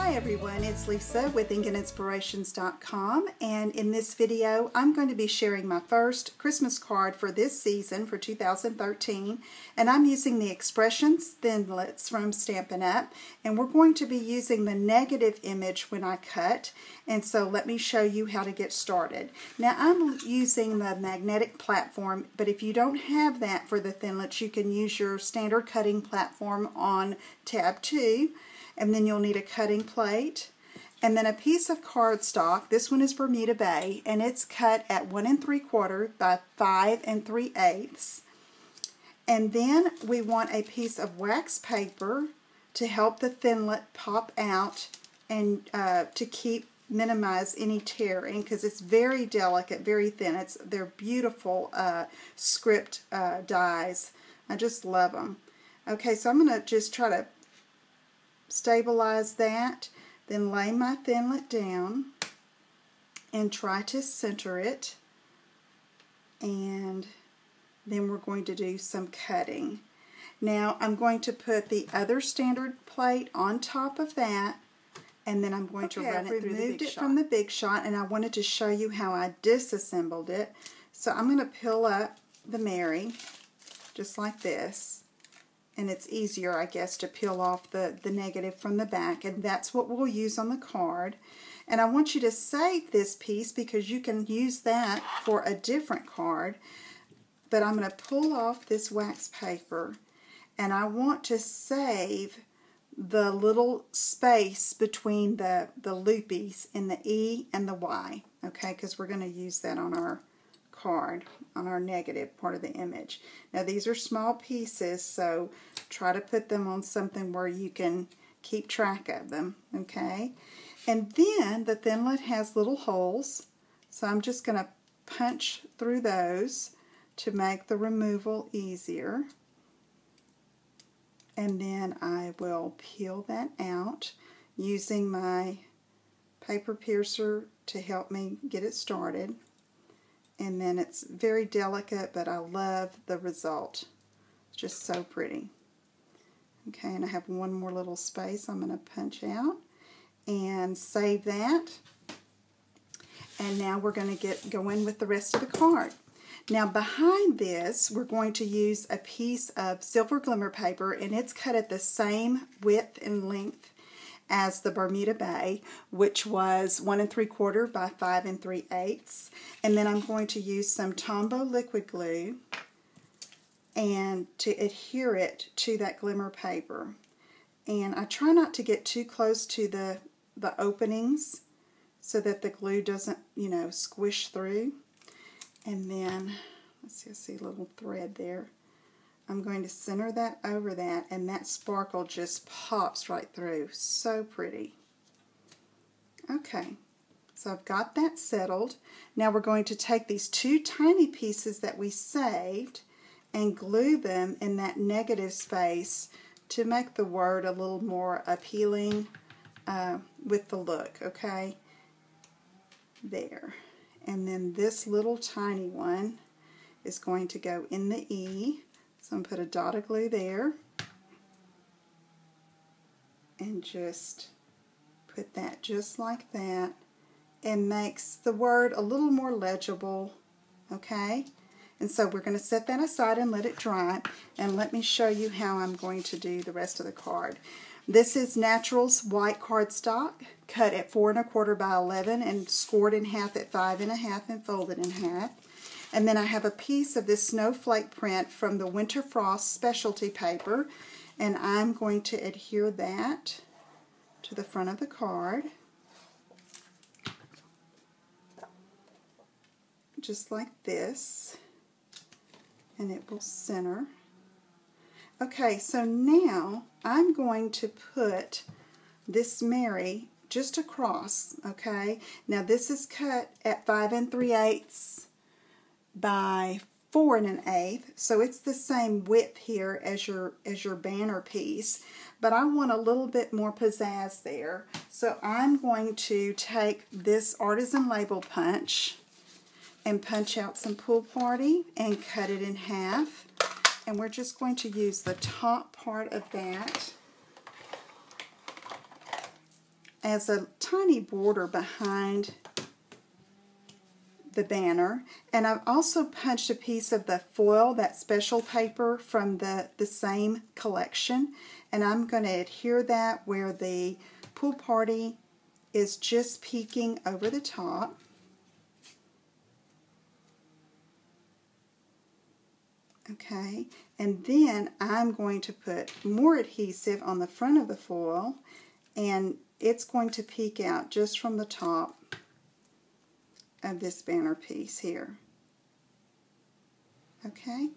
Hi everyone, it's Lisa with InkandInspirations.com, and in this video I'm going to be sharing my first Christmas card for this season for 2013, and I'm using the Expressions Thinlits from Stampin' Up, and we're going to be using the negative image when I cut, and so let me show you how to get started. Now I'm using the magnetic platform, but if you don't have that for the Thinlits, you can use your standard cutting platform on tab 2. And then you'll need a cutting plate and then a piece of cardstock. This one is Bermuda Bay, and it's cut at 1 3/4 by 5 3/8. And then we want a piece of wax paper to help the Thinlit pop out and to minimize any tearing, because it's very delicate, very thin. They're beautiful script dies. I just love them. Okay, so I'm going to just try to stabilize that, then lay my Thinlit down and try to center it, and then we're going to do some cutting. Now I'm going to put the other standard plate on top of that, and then I'm going to run it through the Big Shot. I've removed it from the Big Shot, and I wanted to show you how I disassembled it. So I'm going to peel up the Mary just like this. And it's easier, I guess, to peel off the negative from the back, and that's what we'll use on the card. And I want you to save this piece because you can use that for a different card. But I'm going to pull off this wax paper, and I want to save the little space between the loopies in the E and the Y, okay, because we're going to use that on our card, on our negative part of the image. Now these are small pieces, so try to put them on something where you can keep track of them, okay? And then the Thinlit has little holes, so I'm just going to punch through those to make the removal easier. And then I will peel that out using my paper piercer to help me get it started. And then it's very delicate, but I love the result. It's just so pretty. Okay, and I have one more little space I'm going to punch out and save that. And now we're going to go in with the rest of the card. Now behind this, we're going to use a piece of silver glimmer paper, and it's cut at the same width and length as the Bermuda Bay, which was 1 3/4 by 5 3/8. And then I'm going to use some Tombow liquid glue and to adhere it to that glimmer paper. And I try not to get too close to the openings so that the glue doesn't, you know, squish through. And then, let's see, I see a little thread there. I'm going to center that over that, and that sparkle just pops right through. So pretty. Okay, so I've got that settled. Now we're going to take these two tiny pieces that we saved and glue them in that negative space to make the word a little more appealing with the look, okay? There. And then this little tiny one is going to go in the E. So I'm going to put a dot of glue there and just put that just like that, and makes the word a little more legible, okay? And so we're going to set that aside and let it dry, and let me show you how I'm going to do the rest of the card. This is Naturals white cardstock, cut at 4 1/4 by 11 and scored in half at 5 1/2 and folded in half. And then I have a piece of this snowflake print from the Winter Frost specialty paper, and I'm going to adhere that to the front of the card, just like this, and it will center. Okay, so now I'm going to put this Mary just across, okay? Now this is cut at 5 3/8 by 4 1/8, so it's the same width here as your banner piece, but I want a little bit more pizzazz there. So I'm going to take this artisan label punch and punch out some Pool Party and cut it in half, and we're just going to use the top part of that as a tiny border behind the banner. And I've also punched a piece of the foil, that special paper from the same collection, and I'm going to adhere that where the pool party is just peeking over the top. Okay, and then I'm going to put more adhesive on the front of the foil, and it's going to peek out just from the top of this banner piece here. Okay,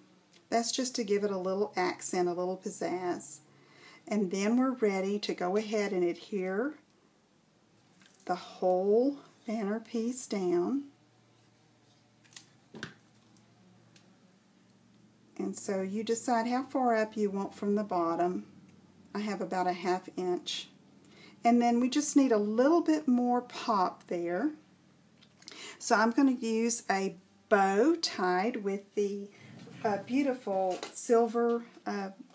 that's just to give it a little accent, a little pizzazz. And then we're ready to go ahead and adhere the whole banner piece down. And so you decide how far up you want from the bottom. I have about a 1/2 inch. And then we just need a little bit more pop there. So I'm going to use a bow tied with the beautiful silver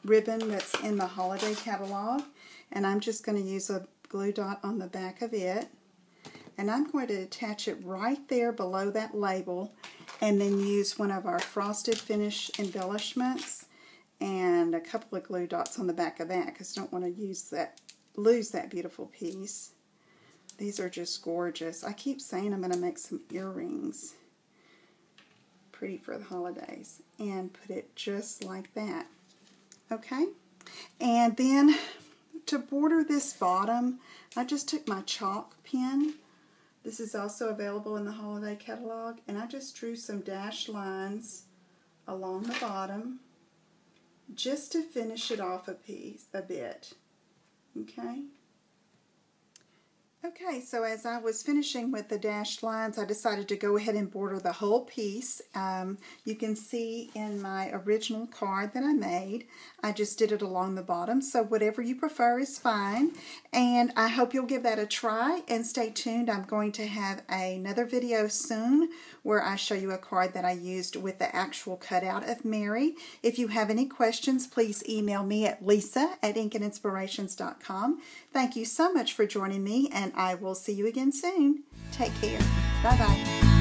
ribbon that's in the holiday catalog. And I'm just going to use a glue dot on the back of it. And I'm going to attach it right there below that label, and then use one of our frosted finish embellishments and a couple of glue dots on the back of that, because I don't want to lose that beautiful piece. These are just gorgeous. I keep saying I'm going to make some earrings. Pretty for the holidays. And put it just like that. Okay? And then to border this bottom, I just took my chalk pen. This is also available in the holiday catalog, and I just drew some dashed lines along the bottom just to finish it off a bit. Okay? Okay, so as I was finishing with the dashed lines, I decided to go ahead and border the whole piece. You can see in my original card that I made, I just did it along the bottom, so whatever you prefer is fine. And I hope you'll give that a try, and stay tuned. I'm going to have another video soon where I show you a card that I used with the actual cutout of Mary. If you have any questions, please email me at lisa@inkandinspirations.com. Thank you so much for joining me, and I will see you again soon. Take care. Bye-bye.